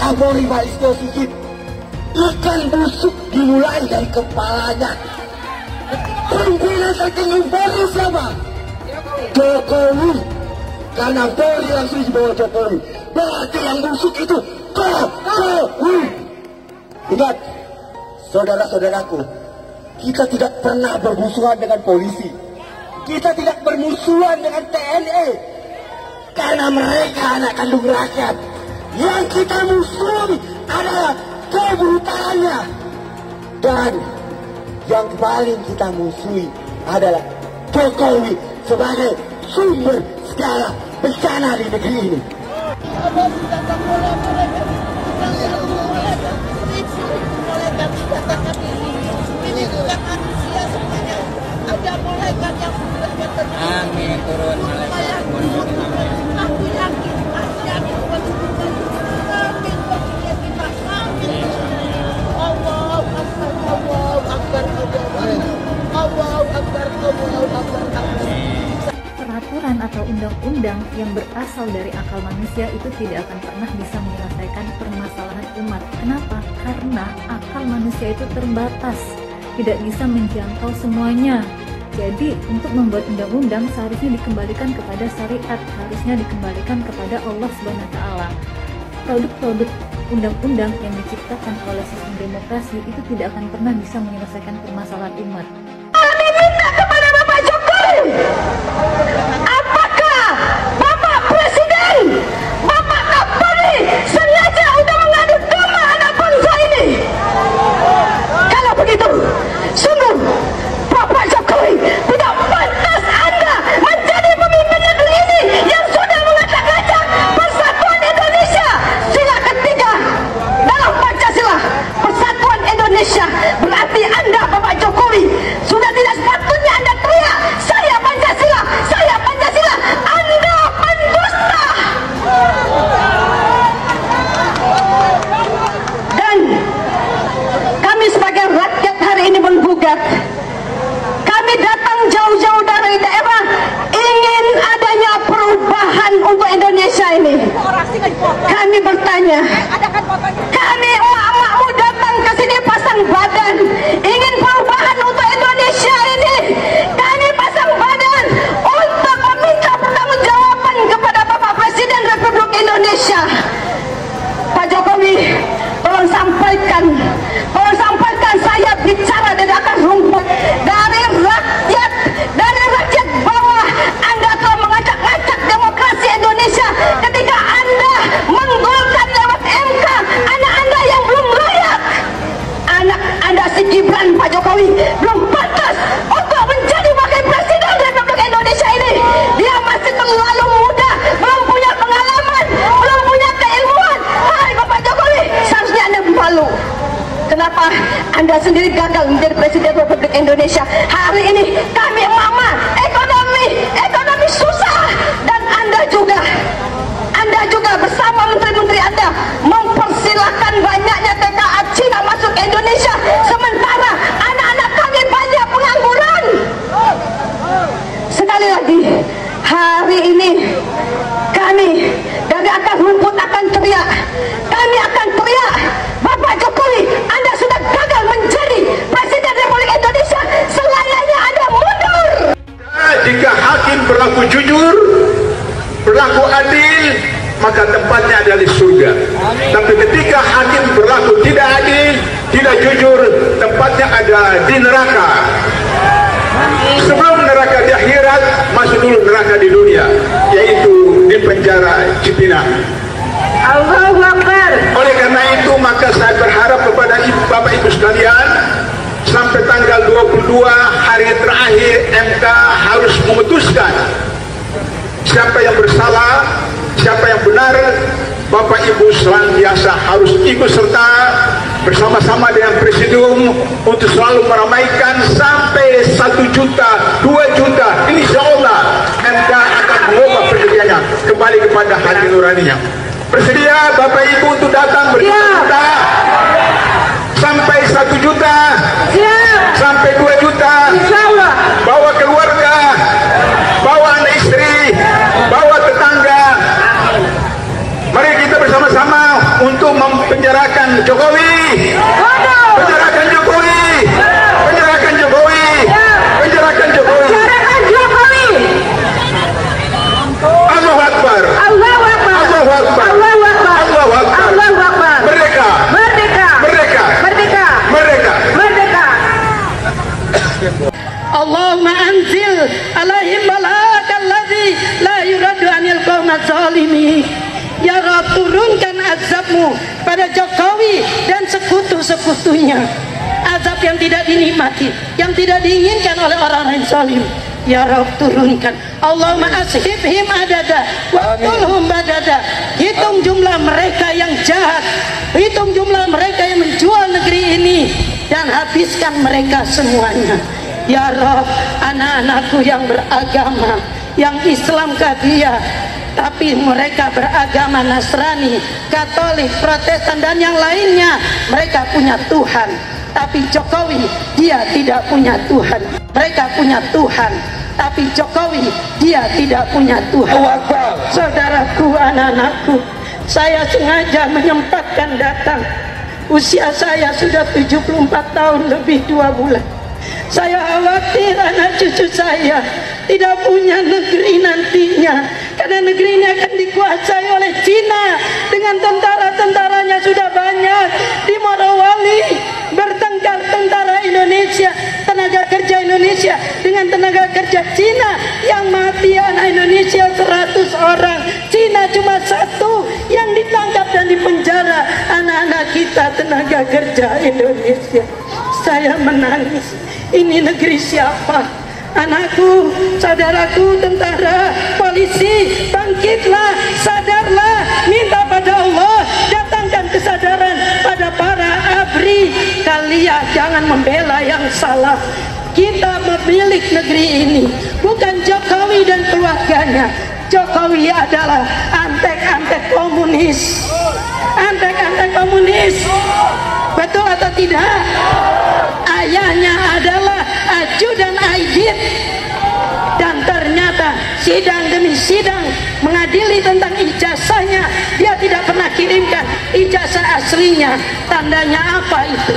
Kapolri Pak Listio Sigit, ikan busuk dimulai dari kepalanya. Pimpinan tertinggi Polri siapa? Jokowi. Karena Polri langsung dibawa Jokowi, berarti yang busuk itu Jokowi. Ingat, saudara-saudaraku, kita tidak pernah bermusuhan dengan polisi. Kita tidak bermusuhan dengan TNI. Karena mereka anak kandung rakyat. Yang kita musuhi adalah kebrutalannya. Dan yang paling kita musuhi adalah Jokowi sebagai sumber segala bencana di negeri ini. Amin, turun malaikat. Aku yakin, Peraturan atau undang-undang yang berasal dari akal manusia itu tidak akan pernah bisa menyelesaikan permasalahan umat. Kenapa? Karena akal manusia itu terbatas, tidak bisa menjangkau semuanya. Jadi, untuk membuat undang-undang seharusnya dikembalikan kepada syariat, harusnya dikembalikan kepada Allah SWT. Produk-produk undang-undang yang diciptakan oleh sistem demokrasi itu tidak akan pernah bisa menyelesaikan permasalahan umat. kami minta kepada Bapak Jokowi, apakah Bapak Presiden, Bapak Kapolri sengaja udah mengadu domba anak bangsa ini? Kalau begitu, sungguh Bapak Jokowi tidak pantas Anda menjadi pemimpin negeri ini yang sudah mengacak-acak persatuan Indonesia. Sila ketiga dalam Pancasila, persatuan Indonesia. Berarti Anda, Bapak Jokowi, sudah tidak sepatutnya Anda teriak, saya Pancasila, saya Pancasila. Anda pendusta. Dan kami sebagai rakyat hari ini menggugat. Kami datang jauh-jauh dari daerah ingin adanya perubahan untuk Indonesia ini. Kami bertanya, kami emak-emakmu datang ke sini pasang badan ingin perubahan untuk Indonesia ini. Kami pasang badan untuk meminta pertanggungjawaban kepada Bapak Presiden Republik Indonesia. Pak Jokowi, tolong sampaikan saya bicara dari akar rumput, dari rakyat bawah. Anda telah mengacak-acak demokrasi Indonesia ketika Anda menggolkan lewat MK anak Anda yang belum layak. Anak Anda si Gibran, Pak Jokowi, belum pantas untuk menjadi wakil presiden Republik Indonesia ini. Dia masih terlalu muda, belum punya pengalaman, belum punya keilmuan. Hai Bapak Jokowi, seharusnya Anda malu. Kenapa Anda sendiri gagal menjadi Presiden Republik Indonesia? Hari ini kami mama, ekonomi susah. Dan Anda juga bersama menteri-menteri Anda mempersilahkan banyaknya TKA Cina masuk ke Indonesia. Sementara anak-anak kami banyak pengangguran. Sekali lagi, hari ini kami dari akar rumput akan teriak. Kami akan teriak, Bapak Jokowi, Anda sudah gagal menjadi Presiden Republik Indonesia. Selayaknya Anda mundur. Jika hakim berlaku jujur, berlaku adil, maka tempatnya adalah di surga. Tapi ketika hakim berlaku tidak adil, tidak jujur, tempatnya ada di neraka. Sebelum neraka di akhirat, masuk dulu neraka di dunia, yaitu di penjara Cipinang. Allahu Akbar. Oleh karena itu, maka saya berharap kepada Bapak Ibu sekalian, sampai tanggal 22 hari terakhir MK harus memutuskan siapa yang bersalah, siapa yang benar. Bapak Ibu senantiasa harus ikut serta bersama-sama dengan Presidium untuk selalu meramaikan sampai 1 juta, 2 juta. Insya Allah MK akan mengubah pekerjaannya kembali kepada hati nuraninya. Bersedia Bapak Ibu untuk datang berjuta sampai 1 juta, sampai 2 juta. Bawa keluarga, bawa anak istri, bawa tetangga. Mari kita bersama-sama untuk Jokowi, penjarakan Jokowi, penjarakan Jokowi, penjarakan Jokowi. Allahu Akbar, Allahu Akbar, Allahu Akbar, Allahu Akbar, Allahu Akbar. Merdeka, merdeka, merdeka, merdeka, merdeka, merdeka. Allahumma anzil alaihim balakal ladzi la yuradu anil qaumadz zalimin. Ya Rabb, turunkan azabmu pada Jokowi dan sekutu-sekutunya. Azab yang tidak dinikmati, yang tidak diinginkan oleh orang-orang zalim. Ya Rabb, turunkan. Allahumma ashibhim adada waqtulhum badada. Hitung jumlah mereka yang jahat, hitung jumlah mereka yang menjual negeri ini, dan habiskan mereka semuanya. Ya Rabb, anak-anakku yang beragama, yang Islam Kadiyah, tapi mereka beragama Nasrani, Katolik, Protestan, dan yang lainnya, mereka punya Tuhan. Tapi Jokowi, dia tidak punya Tuhan. Mereka punya Tuhan, tapi Jokowi, dia tidak punya Tuhan. Saudaraku, anak-anakku, saya sengaja menyempatkan datang. Usia saya sudah 74 tahun lebih 2 bulan. Saya khawatir anak cucu saya tidak punya negeri nantinya, karena negeri ini akan dikuasai oleh Cina dengan tentara-tentaranya sudah banyak. Di Morowali bertengkar tentara Indonesia, tenaga kerja Indonesia dengan tenaga kerja Cina, yang mati anak Indonesia 100 orang, Cina cuma 1 yang ditangkap dan dipenjara anak-anak kita tenaga kerja Indonesia. Saya menangis. Ini negeri siapa? Anakku, saudaraku, tentara, polisi, bangkitlah, sadarlah, minta pada Allah, datangkan kesadaran pada para ABRI. Kalian jangan membela yang salah. Kita pemilik negeri ini, bukan Jokowi dan keluarganya. Jokowi adalah antek-antek komunis. Antek-antek komunis. Betul atau tidak? Ayahnya adalah Aju dan Aidit, dan ternyata sidang demi sidang mengadili tentang ijazahnya, dia tidak pernah kirimkan ijazah aslinya. Tandanya apa itu?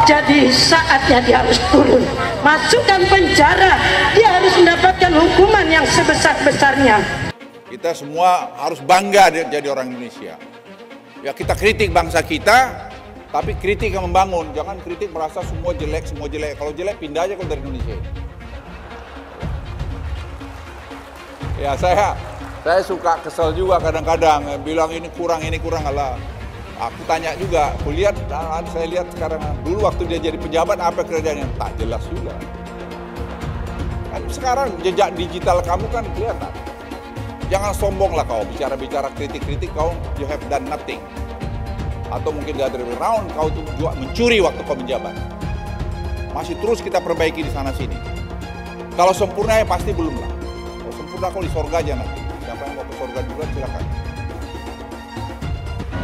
Jadi saatnya dia harus turun, masukkan penjara, dia harus mendapatkan hukuman yang sebesar-besarnya. Kita semua harus bangga jadi orang Indonesia. Ya, kita kritik bangsa kita, tapi kritik yang membangun, jangan kritik merasa semua jelek, semua jelek. Kalau jelek pindah aja kalau dari Indonesia. Ya saya suka kesel juga kadang-kadang, bilang ini kurang Allah. Aku tanya juga, aku lihat, saya lihat sekarang, dulu waktu dia jadi pejabat apa kerjanya, tak jelas juga. Kan sekarang jejak digital kamu kan kelihatan. Jangan sombong lah kau, bicara-bicara kritik-kritik kau, you have done nothing. Atau mungkin the other way around, kau tuh juga mencuri waktu kau menjabat. Masih terus kita perbaiki di sana-sini. Kalau sempurna ya pasti belum lah. Kalau sempurna kau di sorga aja nanti. Siapa yang mau ke sorga juga silakan.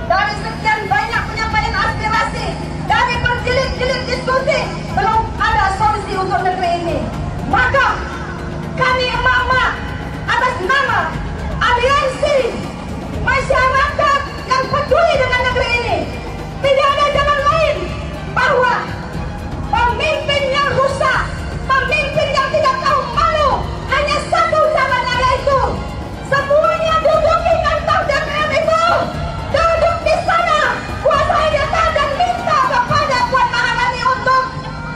Dari sekian banyak penyampaian aspirasi, dari berjilid-jilid diskusi, belum ada solusi untuk negeri ini. Maka kami emak-emak atas nama aliansi masyarakat yang peduli dengan negeri ini, tidak ada jalan lain bahwa pemimpin yang rusak, pemimpin yang tidak tahu malu, hanya satu caranya, yaitu semuanya duduk di kantor DPR itu, duduk di sana, kuasai data dan minta kepada Puan Maharani untuk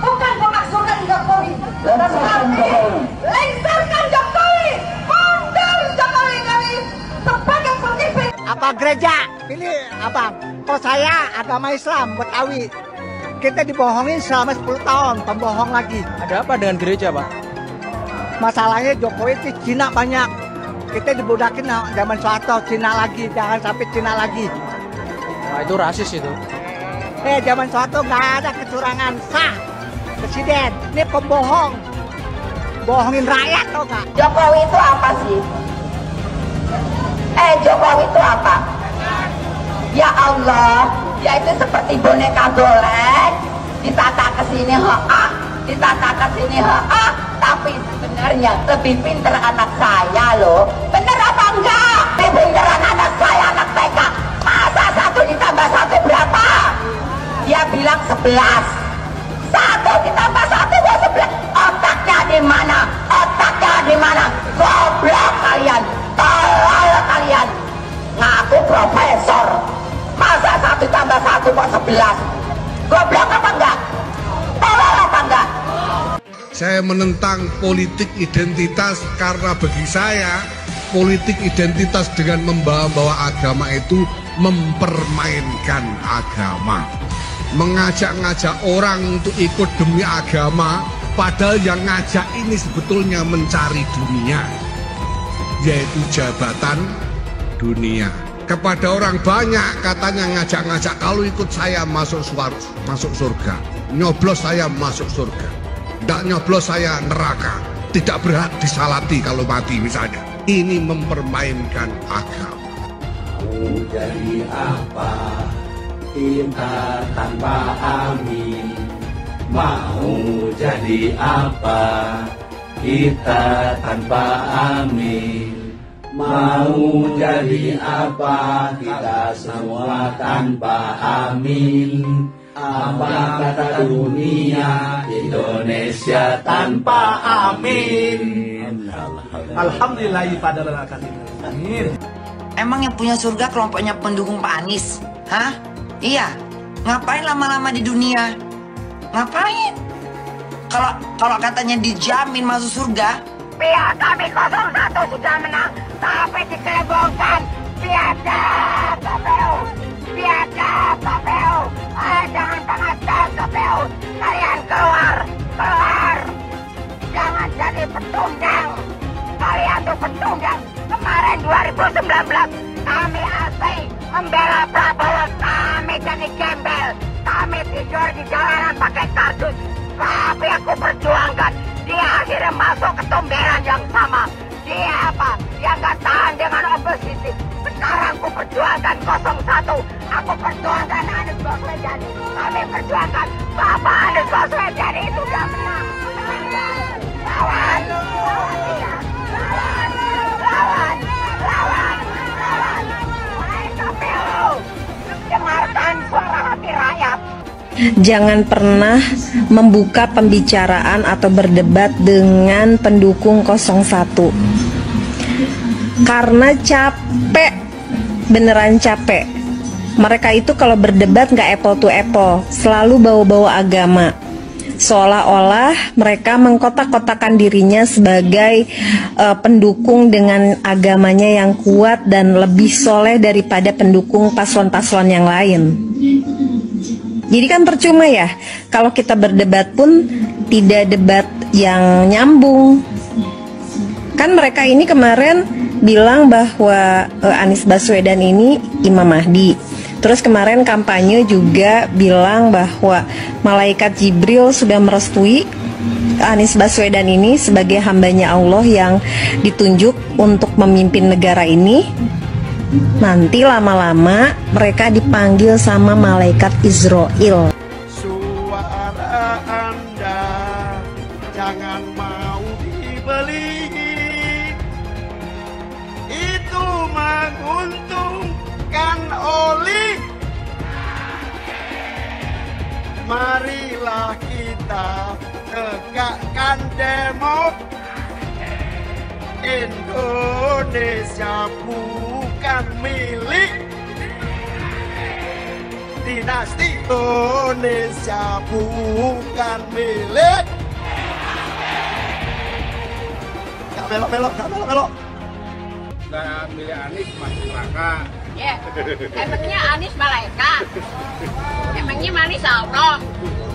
bukan memakzulkan Jokowi, tetapi lengserkan Jokowi, mundur Jokowi dari sebagai pemimpin. Apa gereja? Pilih abang. Kalau saya agama Islam, Betawi. Kita dibohongin selama 10 tahun, pembohong lagi. Ada apa dengan gereja, Pak? Masalahnya Jokowi itu Cina banyak. Kita dibudakin zaman Soeharto, Cina lagi, jangan sampai Cina lagi. Nah, itu rasis itu. Zaman Soeharto nggak ada kecurangan, sah. Presiden, ini pembohong. Bohongin rakyat tau nggak? Jokowi itu apa sih? Jokowi itu apa? Ya Allah, dia itu seperti boneka golek, ditata ke sini ditata ke sini tapi sebenarnya lebih pinter anak saya loh. Bener apa enggak? Lebih pinter anak saya, anak TK. Masa 1 ditambah 1 dia bilang 11. 1 ditambah 1 buat 11. Otaknya di mana? Otaknya di mana? Goblok kalian, tolol kalian. Ngaku profesor, masa 1 tambah 1 buat 11? Goblok apa enggak? Tolol apa enggak? Saya menentang politik identitas karena bagi saya politik identitas dengan membawa-bawa agama itu mempermainkan agama, mengajak-ngajak orang untuk ikut demi agama, padahal yang ngajak ini sebetulnya mencari dunia, yaitu jabatan dunia. Kepada orang banyak katanya ngajak-ngajak, kalau ikut saya masuk surga, nyoblos saya masuk surga, tidak nyoblos saya neraka, tidak berhak disalati kalau mati misalnya. Ini mempermainkan agama. Mau jadi apa kita tanpa amin? Mau jadi apa kita tanpa amin? Mau jadi apa kita semua tanpa amin? Apa kata dunia Indonesia tanpa amin? Alhamdulillah pada amin. Emang yang punya surga kelompoknya pendukung Pak Anies? Hah? Iya. Ngapain lama-lama di dunia? Ngapain? Kalau katanya dijamin masuk surga, pihak kami 01 sudah menang, tapi dikelebongkan. Biadab KPU, biadab KPU. Jangan pengadab KPU. Kalian keluar. Jangan jadi petunggang. Kalian tuh petunggang. Kemarin 2019 kami asli membela Prabowo, kami jadi gembel, kami tidur di jalanan pakai kardus, tapi aku perjuangkan. Dia akhirnya masuk ke tumberan yang sama. Dia apa? Dia nggak tahan dengan oposisi. Sekarang aku perjuangkan 01. Aku perjuangkan Anies Baswedan. Kami perjuangkan Bapak Anies Baswedan itu udah menang. Lawan dia. Lawan. KPU, dengarkan suara hati rakyat. Jangan pernah membuka pembicaraan atau berdebat dengan pendukung 01 karena capek, beneran capek. Mereka itu kalau berdebat nggak apple to apple, selalu bawa-bawa agama, seolah-olah mereka mengkotak-kotakan dirinya sebagai pendukung dengan agamanya yang kuat dan lebih soleh daripada pendukung paslon-paslon yang lain. Jadi kan percuma ya, kalau kita berdebat pun tidak debat yang nyambung. Kan mereka ini kemarin bilang bahwa Anies Baswedan ini Imam Mahdi. Terus kemarin kampanye juga bilang bahwa malaikat Jibril sudah merestui Anies Baswedan ini sebagai hambanya Allah yang ditunjuk untuk memimpin negara ini. Nanti lama-lama mereka dipanggil sama malaikat Israel. Suara Anda jangan mau dibeli, itu menguntungkan oli. Marilah kita tegakkan Indonesia bukan milik dinasti. Indonesia bukan milik. Gak belok-belok. Gak milih Anies masih neraka. Ya, emangnya Anies malaikat? Emangnya Anies Allah?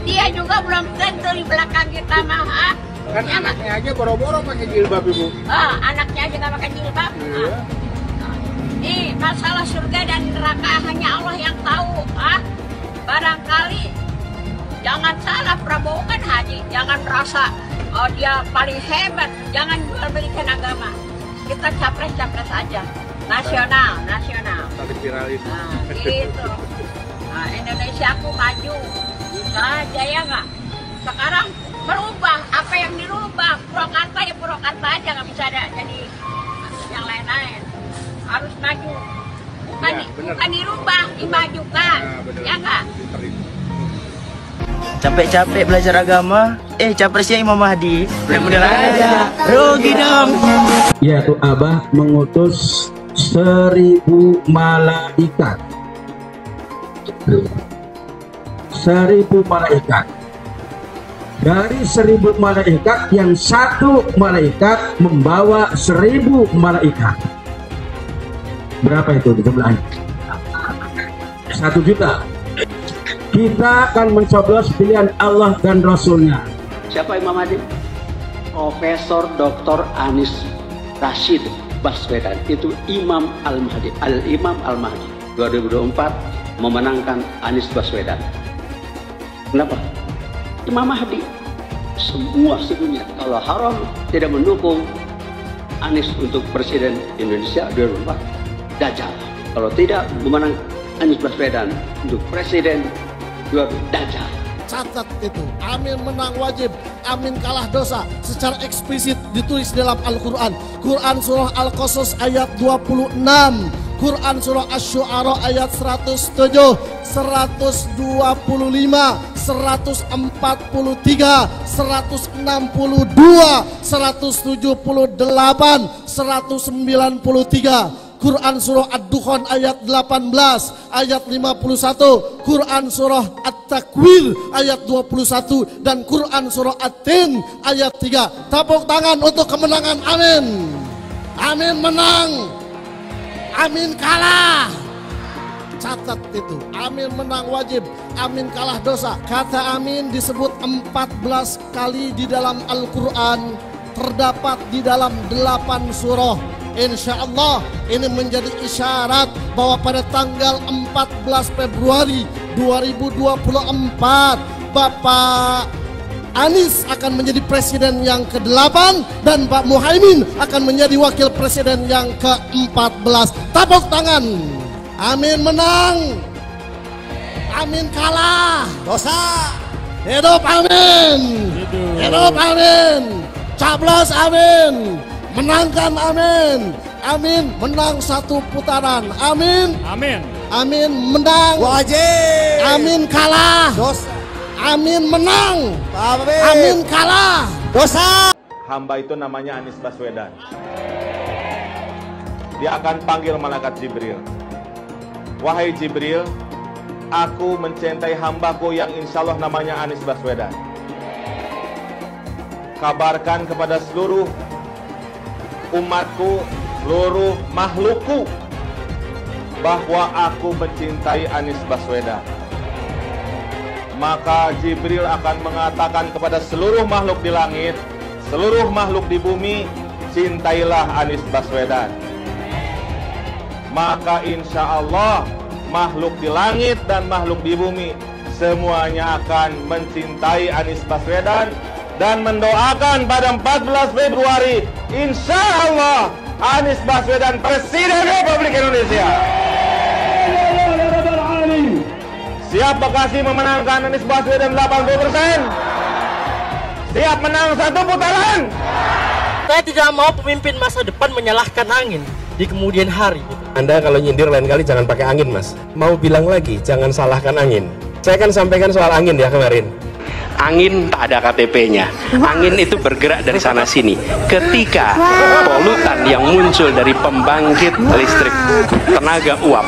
Dia juga belum tentu di belakang kita mah. Kan ya, anaknya aja boro-boro pakai jilbab, Ibu. Oh, anaknya aja nggak pakai jilbab. Nih, masalah surga dan neraka hanya Allah yang tahu. Barangkali jangan salah, Prabowo kan haji. Jangan merasa dia paling hebat. Jangan jual-belikan agama. Kita capres-capres aja. Nasional. Tadi viralin. Nah, gitu. Nah, Indonesia aku maju. Bisa aja ya nggak? Sekarang berubah, apa yang dirubah? Purwakarta ya Purwakarta aja, nggak bisa ada jadi yang lain-lain. Harus maju. Bukan dirubah, dimajukan. Ya nggak? Capek-capek belajar agama, capresnya Imam Mahdi. Bener aja, rugi dong. Yaitu Abah mengutus 1000 malaikat. 1000 malaikat. Dari 1000 malaikat, yang satu malaikat membawa 1000 malaikat. Berapa itu jumlahnya? 1 juta. Kita akan mencoblos pilihan Allah dan Rasulnya. Siapa Imam Mahdi? Profesor Dr. Anies Rashid Baswedan. Itu Imam Al-Mahdi. Al-Imam Al-Mahdi 2024 memenangkan Anies Baswedan. Kenapa? Imam Mahdi. Semua sedunia kalau haram tidak mendukung Anies untuk Presiden Indonesia 2024, Dajjal. Kalau tidak memenang Anies Baswedan untuk Presiden, Dajjal. Catat itu, amin menang wajib, amin kalah dosa. Secara eksplisit ditulis dalam Al-Quran. Quran surah Al-Qasas ayat 26, Quran surah Asy-Syu'ara ayat 107, 125, 143, 162, 178, 193. Quran surah Ad-Dukhan ayat 18, ayat 51, Quran surah At-Takwir ayat 21, dan Quran surah At-Tin ayat 3. Tepuk tangan untuk kemenangan amin. Amin menang, amin kalah. Catat itu, amin menang wajib, amin kalah dosa. Kata amin disebut 14 kali di dalam Al-Quran, terdapat di dalam 8 surah. Insya Allah ini menjadi isyarat bahwa pada tanggal 14 Februari 2024 Bapak Anies akan menjadi presiden yang ke-8 dan Pak Muhaimin akan menjadi wakil presiden yang ke-14. Tepuk tangan. Amin menang, amin kalah dosa. Hidup amin, hidup amin, caplos amin, menangkan amin, amin menang 1 putaran, amin, amin, amin menang wajib, amin kalah dosa, amin menang, amin kalah dosa. Hamba itu namanya Anies Baswedan. Dia akan panggil malaikat Jibril. Wahai Jibril, aku mencintai hambaku yang insya Allah namanya Anies Baswedan. Kabarkan kepada seluruh umatku, seluruh makhlukku, bahwa aku mencintai Anies Baswedan. Maka Jibril akan mengatakan kepada seluruh makhluk di langit, seluruh makhluk di bumi, cintailah Anies Baswedan. Maka insya Allah makhluk di langit dan makhluk di bumi semuanya akan mencintai Anies Baswedan dan mendoakan pada 14 Februari insya Allah Anies Baswedan Presiden Republik Indonesia. Siap Bekasi memenangkan Anies Baswedan 80%? Siap menang 1 putaran? Saya tidak mau pemimpin masa depan menyalahkan angin di kemudian hari. Anda kalau nyindir lain kali jangan pakai angin, Mas. Mau bilang lagi, jangan salahkan angin. Saya kan sampaikan soal angin ya kemarin. Angin tak ada KTP-nya. Angin itu bergerak dari sana sini. Ketika polutan yang muncul dari pembangkit listrik tenaga uap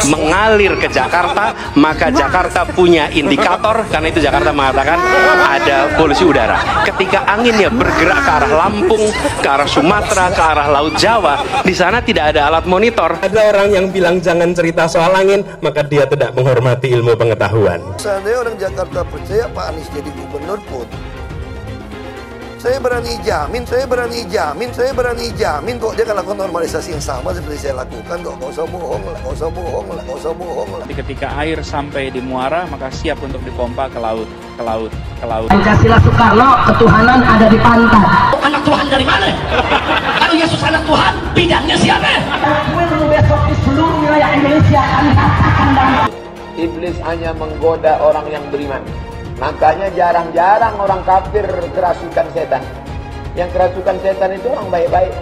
mengalir ke Jakarta, maka Jakarta punya indikator, karena itu Jakarta mengatakan ada polusi udara. Ketika anginnya bergerak ke arah Lampung, ke arah Sumatera, ke arah Laut Jawa, di sana tidak ada alat monitor. Ada orang yang bilang jangan cerita soal angin, maka dia tidak menghormati ilmu pengetahuan. Seandainya orang Jakarta percaya Pak Anies jadi gubernur pun, saya berani jamin kok dia akan lakukan normalisasi yang sama seperti saya lakukan kok. Gak usah bohong lah. Ketika air sampai di muara, maka siap untuk dipompa ke laut. Pancasila Soekarno, ketuhanan ada di pantai. Anak Tuhan dari mana? Kalau Yesus anak Tuhan, bidangnya siapa? Besok di seluruh wilayah Indonesia kami katakan dan Iblis hanya menggoda orang yang beriman. Makanya jarang-jarang orang kafir kerasukan setan. Yang kerasukan setan itu orang baik-baik.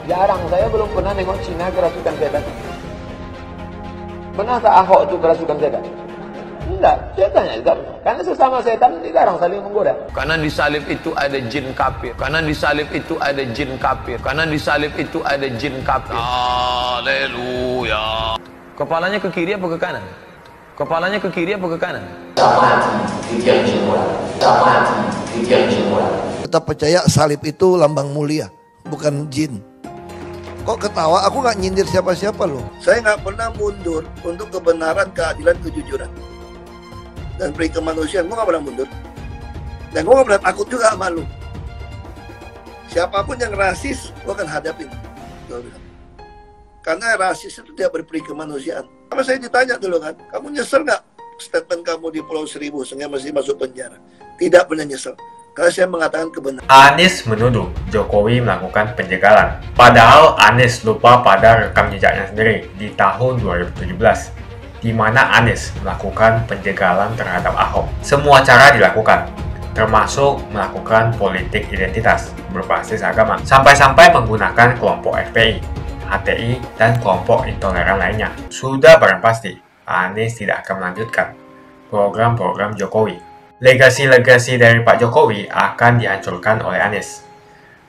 Jarang, saya belum pernah nengok Cina kerasukan setan. Pernah tak Ahok itu kerasukan setan? Enggak, saya tanya juga. Karena sesama setan dilarang saling menggoda. Karena di salib itu ada jin kafir. Karena di salib itu ada jin kafir. Karena di salib itu ada jin kafir. Haleluya. Kepalanya ke kiri apa ke kanan? Kepalanya ke kiri apa ke kanan? Tetap percaya salib itu lambang mulia, bukan jin. Kok ketawa? Aku nggak nyindir siapa-siapa loh. Saya nggak pernah mundur untuk kebenaran, keadilan, kejujuran dan peri kemanusiaan. Gue nggak pernah mundur. Dan gue nggak pernah takut juga sama lu. Siapapun yang rasis, gue akan hadapin. Karena rasis itu tidak berperi kemanusiaan. Sama saya ditanya dulu kan, kamu nyesel nggak statement kamu di Pulau Seribu sehingga masih masuk penjara? Tidak pernah nyesel. Karena saya mengatakan kebenaran. Anies menuduh Jokowi melakukan penjagalan. Padahal Anies lupa pada rekam jejaknya sendiri di tahun 2017, di mana Anies melakukan penjagalan terhadap Ahok. Semua cara dilakukan, termasuk melakukan politik identitas berbasis agama, sampai-sampai menggunakan kelompok FPI, HTI, dan kelompok intoleran lainnya. Sudah barang pasti, Anies tidak akan melanjutkan program-program Jokowi. Legasi-legasi dari Pak Jokowi akan dihancurkan oleh Anies.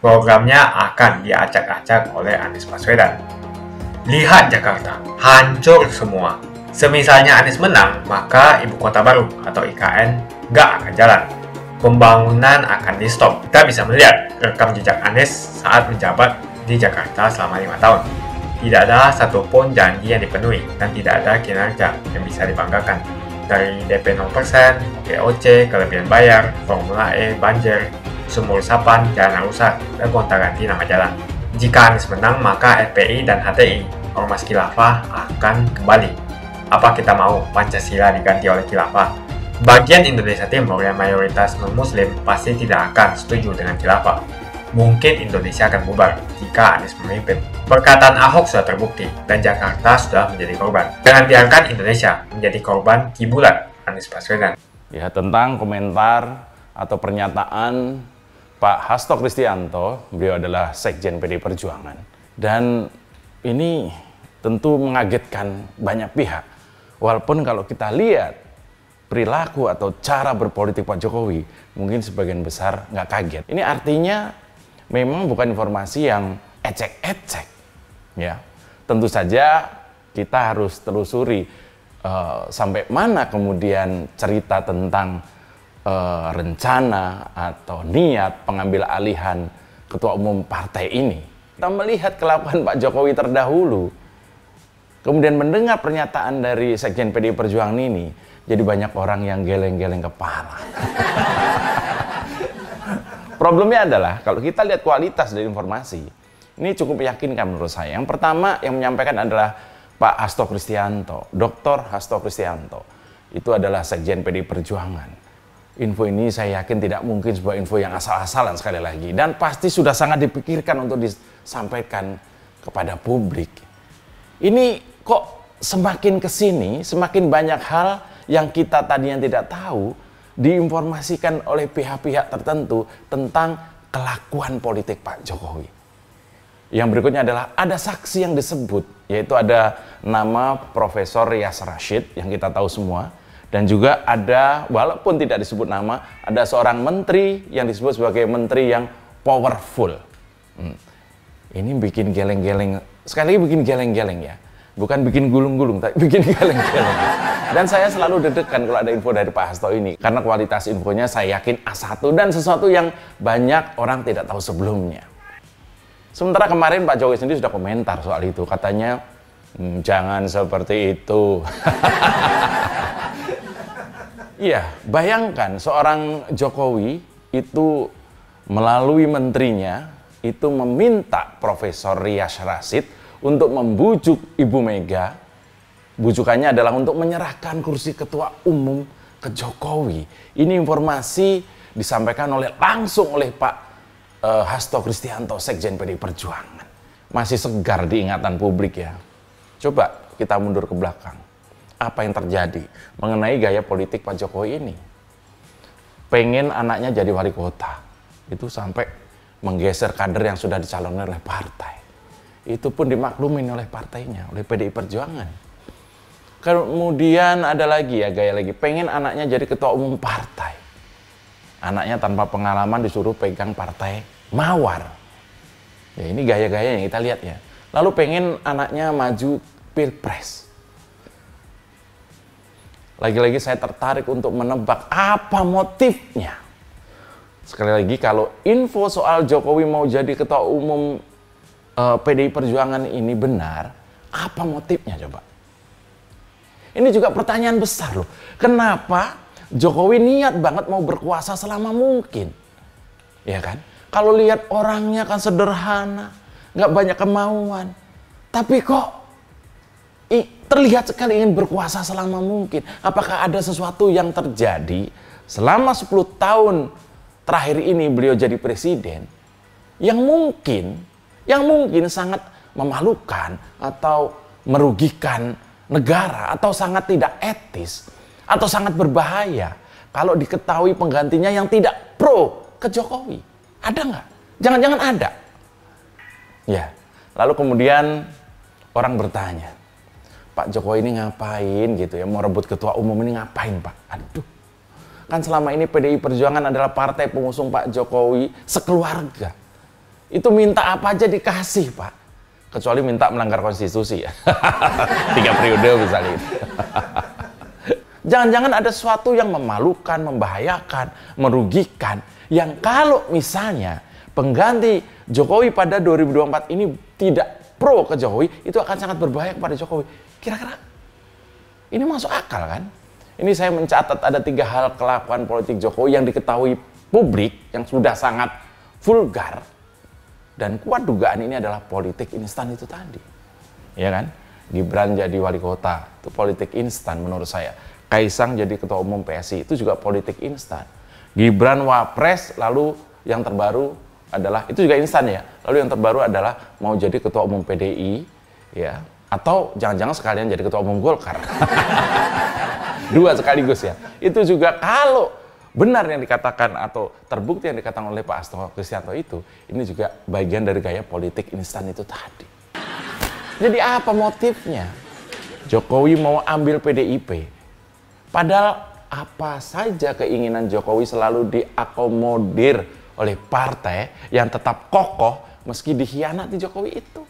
Programnya akan diacak-acak oleh Anies Baswedan. Lihat Jakarta, hancur semua. Semisalnya Anies menang, maka Ibu Kota Baru atau IKN nggak akan jalan. Pembangunan akan di-stop. Kita bisa melihat rekam jejak Anies saat menjabat di Jakarta selama 5 tahun. Tidak ada satupun janji yang dipenuhi dan tidak ada kinerja yang bisa dibanggakan. Dari DP 0%, GOC, kelebihan bayar, Formula E, banjir, sumur resapan, jalan rusak, dan gonta-ganti nama jalan. Jika Anies menang, maka FPI dan HTI, Ormas Khilafah, akan kembali. Apa kita mau Pancasila diganti oleh Khilafah? Bagian Indonesia Timur yang mayoritas non-Muslim pasti tidak akan setuju dengan Khilafah. Mungkin Indonesia akan bubar jika Anies memimpin. Perkataan Ahok sudah terbukti dan Jakarta sudah menjadi korban. Jangan biarkan Indonesia menjadi korban kibulan Anies Baswedan. Ya, tentang komentar atau pernyataan Pak Hasto Kristianto, beliau adalah Sekjen PD Perjuangan. Dan ini tentu mengagetkan banyak pihak. Walaupun kalau kita lihat perilaku atau cara berpolitik Pak Jokowi, mungkin sebagian besar nggak kaget. Ini artinya memang bukan informasi yang ecek-ecek, ya. Tentu saja kita harus telusuri sampai mana kemudian cerita tentang rencana atau niat pengambil alihan ketua umum partai ini. Kita melihat kelakuan Pak Jokowi terdahulu, kemudian mendengar pernyataan dari Sekjen PDI Perjuangan ini, jadi banyak orang yang geleng-geleng kepala. Problemnya adalah kalau kita lihat kualitas dari informasi, ini cukup meyakinkan menurut saya. Yang pertama yang menyampaikan adalah Pak Hasto Kristianto, Dr. Hasto Kristianto. Itu adalah Sekjen PDI Perjuangan. Info ini saya yakin tidak mungkin sebuah info yang asal-asalan sekali lagi. Dan pasti sudah sangat dipikirkan untuk disampaikan kepada publik. Ini kok semakin kesini, semakin banyak hal yang kita tadinya tidak tahu, diinformasikan oleh pihak-pihak tertentu tentang kelakuan politik Pak Jokowi. Yang berikutnya adalah ada saksi yang disebut, yaitu ada nama Profesor Rias Rashid yang kita tahu semua, dan juga ada, walaupun tidak disebut nama, ada seorang menteri yang disebut sebagai menteri yang powerful. Ini bikin geleng-geleng, sekali lagi bikin geleng-geleng ya. Bukan bikin gulung-gulung, tapi bikin geleng-geleng. Dan saya selalu deg-degan kalau ada info dari Pak Hasto ini. Karena kualitas infonya saya yakin A1 dan sesuatu yang banyak orang tidak tahu sebelumnya. Sementara kemarin Pak Jokowi sendiri sudah komentar soal itu. Katanya, jangan seperti itu. Iya, bayangkan seorang Jokowi itu melalui menterinya itu meminta Profesor Rias Rashid untuk membujuk Ibu Mega. Bujukannya adalah untuk menyerahkan kursi ketua umum ke Jokowi. Ini informasi disampaikan langsung oleh Pak Hasto Kristianto, Sekjen PDI Perjuangan. Masih segar di ingatan publik ya. Coba kita mundur ke belakang. Apa yang terjadi mengenai gaya politik Pak Jokowi ini? Pengen anaknya jadi wali kota. Itu sampai menggeser kader yang sudah dicalonkan oleh partai. Itu pun dimaklumin oleh partainya, oleh PDI Perjuangan. Kemudian ada lagi ya, gaya lagi, pengen anaknya jadi ketua umum partai. Anaknya tanpa pengalaman disuruh pegang partai mawar. Ya ini gaya-gaya yang kita lihat ya. Lalu pengen anaknya maju pilpres. Lagi-lagi saya tertarik untuk menebak apa motifnya. Sekali lagi, kalau info soal Jokowi mau jadi ketua umum PDI Perjuangan ini benar, apa motifnya coba? Ini juga pertanyaan besar loh. Kenapa Jokowi niat banget mau berkuasa selama mungkin? Ya kan? Kalau lihat orangnya kan sederhana, nggak banyak kemauan. Tapi kok terlihat sekali ingin berkuasa selama mungkin. Apakah ada sesuatu yang terjadi selama 10 tahun terakhir ini beliau jadi presiden yang mungkin sangat memalukan atau merugikan negara, atau sangat tidak etis, atau sangat berbahaya kalau diketahui penggantinya yang tidak pro ke Jokowi? Ada nggak? Jangan-jangan ada. Ya, lalu kemudian orang bertanya, Pak Jokowi ini ngapain gitu ya, mau rebut ketua umum ini ngapain Pak? Aduh, kan selama ini PDI Perjuangan adalah partai pengusung Pak Jokowi sekeluarga. Itu minta apa aja dikasih Pak. Kecuali minta melanggar konstitusi ya. 3 periode misalnya. Jangan-jangan ada sesuatu yang memalukan, membahayakan, merugikan. Yang kalau misalnya pengganti Jokowi pada 2024 ini tidak pro ke Jokowi, itu akan sangat berbahaya kepada Jokowi. Kira-kira ini masuk akal kan? Ini saya mencatat ada 3 hal kelakuan politik Jokowi yang diketahui publik yang sudah sangat vulgar. Dan kuat dugaan ini adalah politik instan itu tadi. Ya kan? Gibran jadi wali kota, itu politik instan menurut saya. Kaisang jadi ketua umum PSI, itu juga politik instan. Gibran wapres, lalu yang terbaru adalah, itu juga instan ya. Lalu yang terbaru adalah mau jadi ketua umum PDI, ya. Atau jangan-jangan sekalian jadi ketua umum Golkar. 2 sekaligus ya. Itu juga kalau benar yang dikatakan atau terbukti yang dikatakan oleh Pak Hasto Kristianto itu, ini juga bagian dari gaya politik instan itu tadi. Jadi apa motifnya? Jokowi mau ambil PDIP. Padahal apa saja keinginan Jokowi selalu diakomodir oleh partai yang tetap kokoh meski dikhianati Jokowi itu.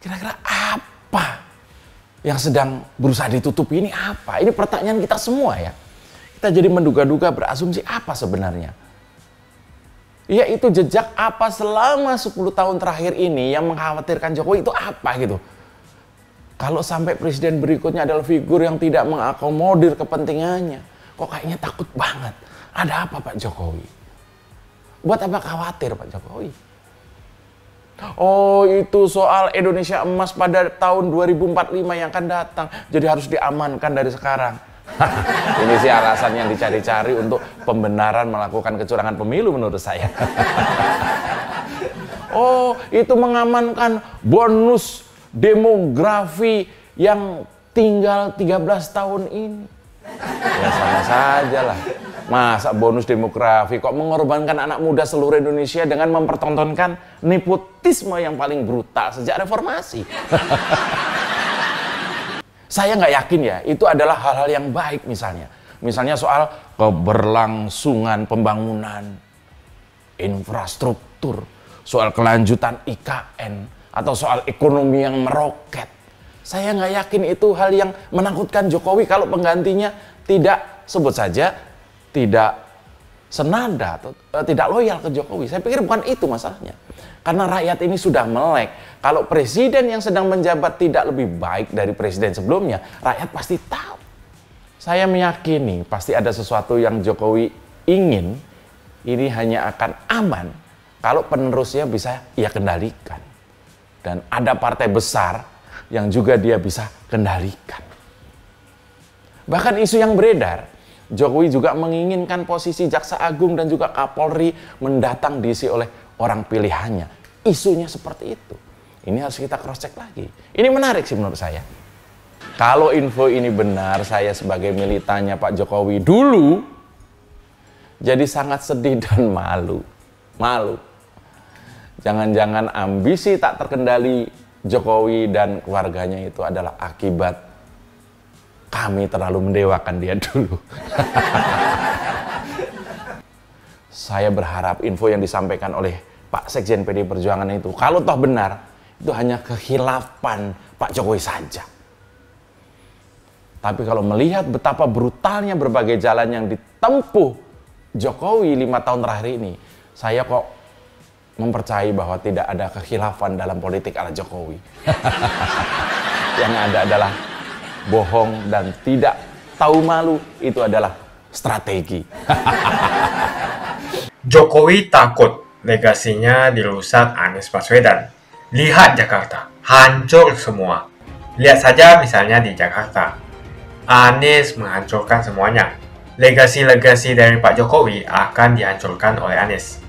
Kira-kira apa yang sedang berusaha ditutupi ini apa? Ini pertanyaan kita semua ya. Kita jadi menduga-duga, berasumsi apa sebenarnya? Yaitu jejak apa selama 10 tahun terakhir ini yang mengkhawatirkan Jokowi itu apa gitu. Kalau sampai presiden berikutnya adalah figur yang tidak mengakomodir kepentingannya, kok kayaknya takut banget. Ada apa Pak Jokowi? Buat apa khawatir Pak Jokowi? Oh, itu soal Indonesia emas pada tahun 2045 yang akan datang, jadi harus diamankan dari sekarang. Ini sih alasan yang dicari-cari untuk pembenaran melakukan kecurangan pemilu menurut saya. Oh, itu mengamankan bonus demografi yang tinggal 13 tahun ini. Ya sama saja lah. Masa bonus demografi kok mengorbankan anak muda seluruh Indonesia dengan mempertontonkan nepotisme yang paling brutal sejak reformasi. Saya nggak yakin ya, itu adalah hal-hal yang baik misalnya. Misalnya soal keberlangsungan pembangunan infrastruktur, soal kelanjutan IKN, atau soal ekonomi yang meroket. Saya nggak yakin itu hal yang menakutkan Jokowi kalau penggantinya tidak, sebut saja, tidak senada atau tidak loyal ke Jokowi. Saya pikir bukan itu masalahnya. Karena rakyat ini sudah melek. Kalau presiden yang sedang menjabat tidak lebih baik dari presiden sebelumnya, rakyat pasti tahu. Saya meyakini pasti ada sesuatu yang Jokowi ingin, ini hanya akan aman kalau penerusnya bisa ia kendalikan. Dan ada partai besar yang juga dia bisa kendalikan. Bahkan isu yang beredar, Jokowi juga menginginkan posisi Jaksa Agung dan juga Kapolri mendatang diisi oleh orang pilihannya. Isunya seperti itu. Ini harus kita cross check lagi. Ini menarik sih menurut saya. Kalau info ini benar, saya sebagai militannya Pak Jokowi dulu jadi sangat sedih dan malu. Jangan-jangan ambisi tak terkendali Jokowi dan keluarganya itu adalah akibat kami terlalu mendewakan dia dulu. Saya berharap info yang disampaikan oleh Pak Sekjen PDI Perjuangan itu, kalau toh benar, itu hanya kehilafan Pak Jokowi saja. Tapi kalau melihat betapa brutalnya berbagai jalan yang ditempuh Jokowi 5 tahun terakhir ini, saya kok mempercayai bahwa tidak ada kekhilafan dalam politik ala Jokowi. Yang ada adalah bohong dan tidak tahu malu, itu adalah strategi. Jokowi takut legasinya dirusak Anies Baswedan. Lihat Jakarta, hancur semua. Lihat saja misalnya di Jakarta. Anies menghancurkan semuanya. Legasi-legasi dari Pak Jokowi akan dihancurkan oleh Anies.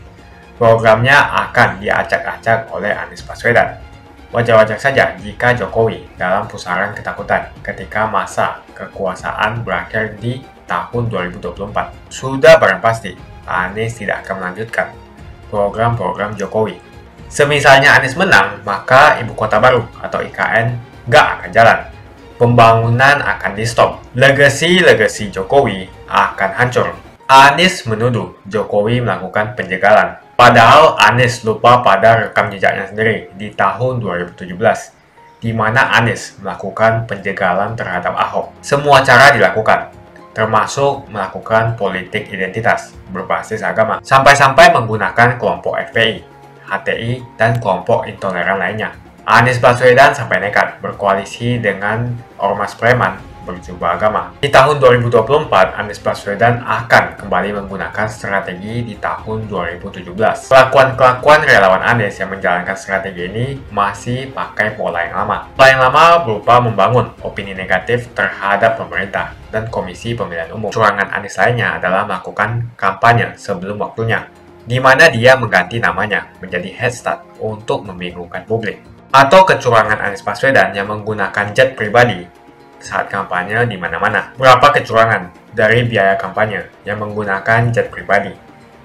Programnya akan diacak-acak oleh Anies Baswedan. Wajar-wajar saja jika Jokowi dalam pusaran ketakutan ketika masa kekuasaan berakhir di tahun 2024. Sudah barang pasti, Anies tidak akan melanjutkan program-program Jokowi. Semisalnya Anies menang, maka Ibu Kota Baru atau IKN nggak akan jalan. Pembangunan akan di-stop. Legasi-legasi Jokowi akan hancur. Anies menuduh Jokowi melakukan penjagalan. Padahal Anies lupa pada rekam jejaknya sendiri di tahun 2017, di mana Anies melakukan penjagalan terhadap Ahok. Semua cara dilakukan, termasuk melakukan politik identitas berbasis agama, sampai-sampai menggunakan kelompok FPI, HTI, dan kelompok intoleran lainnya. Anies Baswedan sampai nekat berkoalisi dengan ormas preman berjubah agama. Di tahun 2024, Anies Baswedan akan kembali menggunakan strategi di tahun 2017. Kelakuan-kelakuan relawan Anies yang menjalankan strategi ini masih pakai pola yang lama. Pola yang lama berupa membangun opini negatif terhadap pemerintah dan Komisi Pemilihan Umum. Curangan Anies lainnya adalah melakukan kampanye sebelum waktunya, di mana dia mengganti namanya menjadi head start untuk membingungkan publik. Atau kecurangan Anies Baswedan yang menggunakan jet pribadi saat kampanye di mana-mana. Berapa kecurangan dari biaya kampanye yang menggunakan jet pribadi?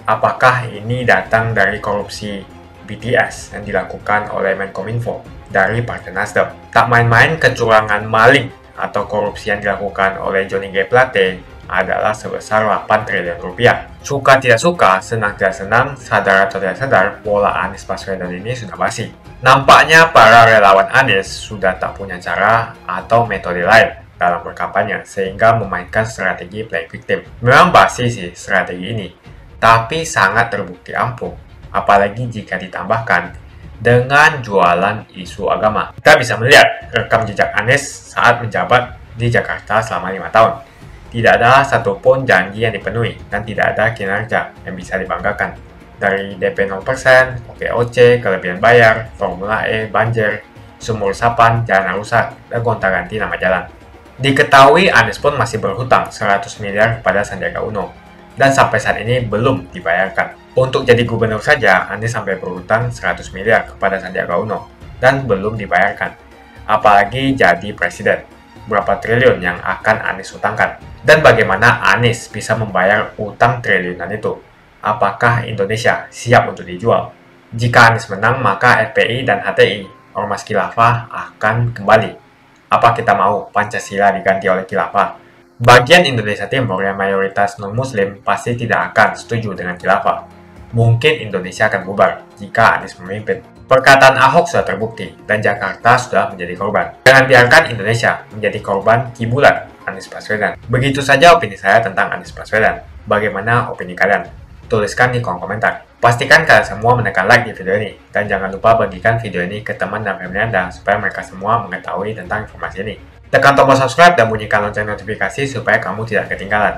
Apakah ini datang dari korupsi BTS yang dilakukan oleh Menkominfo dari Partai Nasdem? Tak main-main kecurangan maling atau korupsi yang dilakukan oleh Johnny G. Plate adalah sebesar 8 triliun rupiah. Suka tidak suka, senang tidak senang, sadar atau tidak sadar, pola Anies Baswedan ini sudah basi. Nampaknya para relawan Anies sudah tak punya cara atau metode lain dalam berkampanye, sehingga memainkan strategi playing victim. Memang basi sih strategi ini, tapi sangat terbukti ampuh, apalagi jika ditambahkan dengan jualan isu agama. Kita bisa melihat rekam jejak Anies saat menjabat di Jakarta selama 5 tahun. Tidak ada satupun janji yang dipenuhi dan tidak ada kinerja yang bisa dibanggakan. Dari DP 0%, OKOC, kelebihan bayar, Formula E, banjir, sumur resapan, jalan rusak, dan gonta-ganti nama jalan. Diketahui Anies pun masih berhutang 100 miliar kepada Sandiaga Uno, dan sampai saat ini belum dibayarkan. Untuk jadi gubernur saja, Anies sampai berhutang 100 miliar kepada Sandiaga Uno, dan belum dibayarkan. Apalagi jadi presiden. Berapa triliun yang akan Anies hutangkan? Dan bagaimana Anies bisa membayar utang triliunan itu? Apakah Indonesia siap untuk dijual? Jika Anies menang, maka FPI dan HTI, Ormas Khilafah, akan kembali. Apa kita mau Pancasila diganti oleh Khilafah? Bagian Indonesia Timur yang mayoritas non-Muslim pasti tidak akan setuju dengan Khilafah. Mungkin Indonesia akan bubar jika Anies memimpin. Perkataan Ahok sudah terbukti, dan Jakarta sudah menjadi korban. Jangan biarkan Indonesia menjadi korban kibulan Anies Baswedan. Begitu saja opini saya tentang Anies Baswedan. Bagaimana opini kalian? Tuliskan di kolom komentar. Pastikan kalian semua menekan like di video ini. Dan jangan lupa bagikan video ini ke teman dan family Anda supaya mereka semua mengetahui tentang informasi ini. Tekan tombol subscribe dan bunyikan lonceng notifikasi supaya kamu tidak ketinggalan.